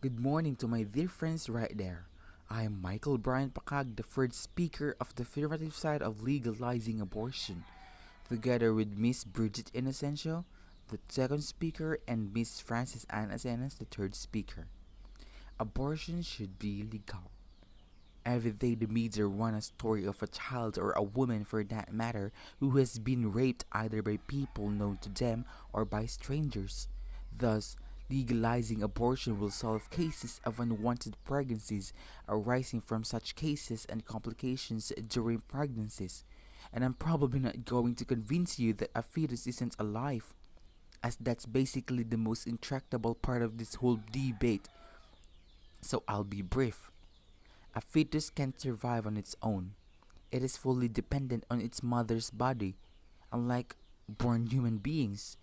Good morning to my dear friends right there. I am Michael Brian Pakag, the first speaker of the affirmative side of legalizing abortion, together with Miss Bridget Inocencio, the second speaker, and Miss Frances Ann Asenas, the third speaker. Abortion should be legal. Every day the media run a story of a child or a woman for that matter who has been raped either by people known to them or by strangers. Thus, legalizing abortion will solve cases of unwanted pregnancies arising from such cases and complications during pregnancies. And I'm probably not going to convince you that a fetus isn't alive, as that's basically the most intractable part of this whole debate. So I'll be brief. A fetus can't survive on its own. It is fully dependent on its mother's body. Unlike born human beings,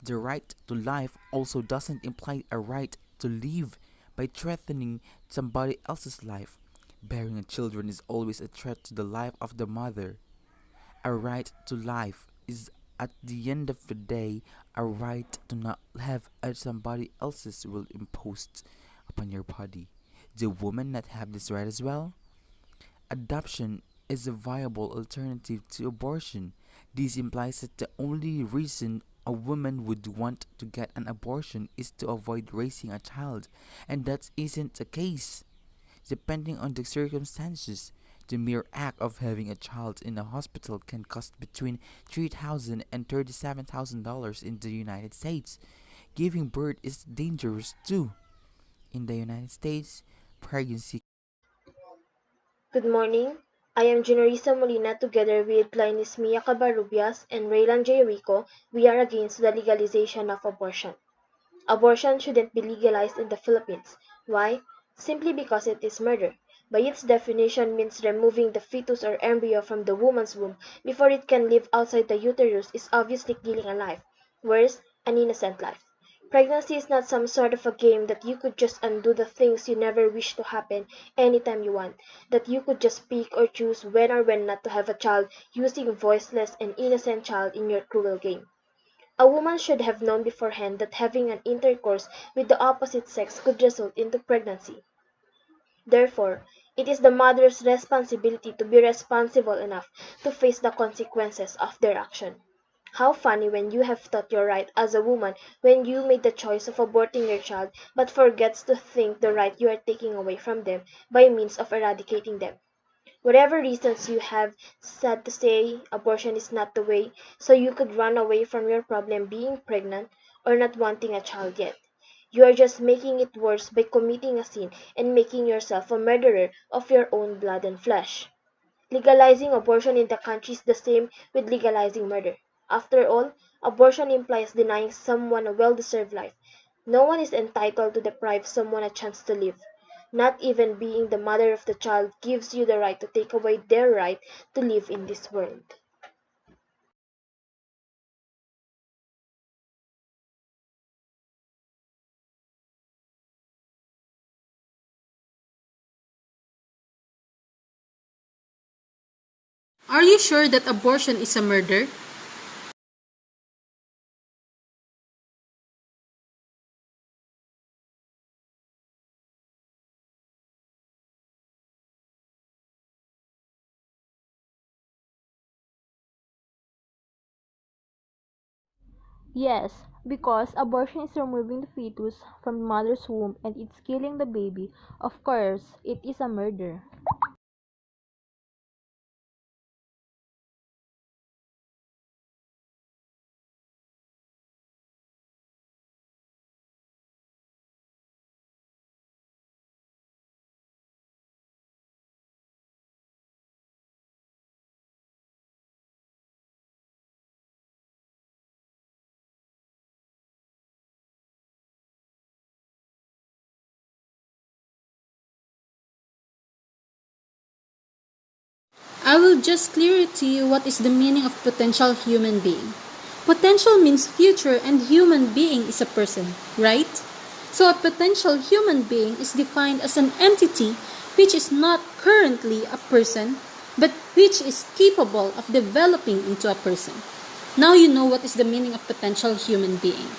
the right to life also doesn't imply a right to live by threatening somebody else's life. Bearing a children is always a threat to the life of the mother. A right to life is at the end of the day a right to not have somebody else's will imposed upon your body. Do women not have this right as well? Adoption is a viable alternative to abortion. This implies that the only reason a woman would want to get an abortion is to avoid raising a child, and that isn't the case. Depending on the circumstances, the mere act of having a child in a hospital can cost between $3,000 and $37,000 in the United States. Giving birth is dangerous too. In the United States, pregnancy. Good morning. I am Generisa Molina together with Linus Mia Cabarrubias and Raylan J. Rico. We are against the legalization of abortion. Abortion shouldn't be legalized in the Philippines. Why? Simply because it is murder. By its definition means removing the fetus or embryo from the woman's womb before it can live outside the uterus is obviously killing a life. Worse, an innocent life. Pregnancy is not some sort of a game that you could just undo the things you never wish to happen anytime you want, that you could just pick or choose when or when not to have a child using a voiceless and innocent child in your cruel game. A woman should have known beforehand that having an intercourse with the opposite sex could result into pregnancy. Therefore, it is the mother's responsibility to be responsible enough to face the consequences of their action. How funny when you have thought you're right as a woman when you made the choice of aborting your child but forgets to think the right you are taking away from them by means of eradicating them. Whatever reasons you have said to say abortion is not the way, so you could run away from your problem being pregnant or not wanting a child yet. You are just making it worse by committing a sin and making yourself a murderer of your own blood and flesh. Legalizing abortion in the country is the same with legalizing murder. After all, abortion implies denying someone a well deserved life. No one is entitled to deprive someone a chance to live. Not even being the mother of the child gives you the right to take away their right to live in this world. Are you sure that abortion is a murder? Yes, because abortion is removing the fetus from the mother's womb and it's killing the baby. Of course, it is a murder. I will just clear it to you what is the meaning of potential human being. Potential means future and human being is a person, right? So a potential human being is defined as an entity which is not currently a person but which is capable of developing into a person. Now you know what is the meaning of potential human being.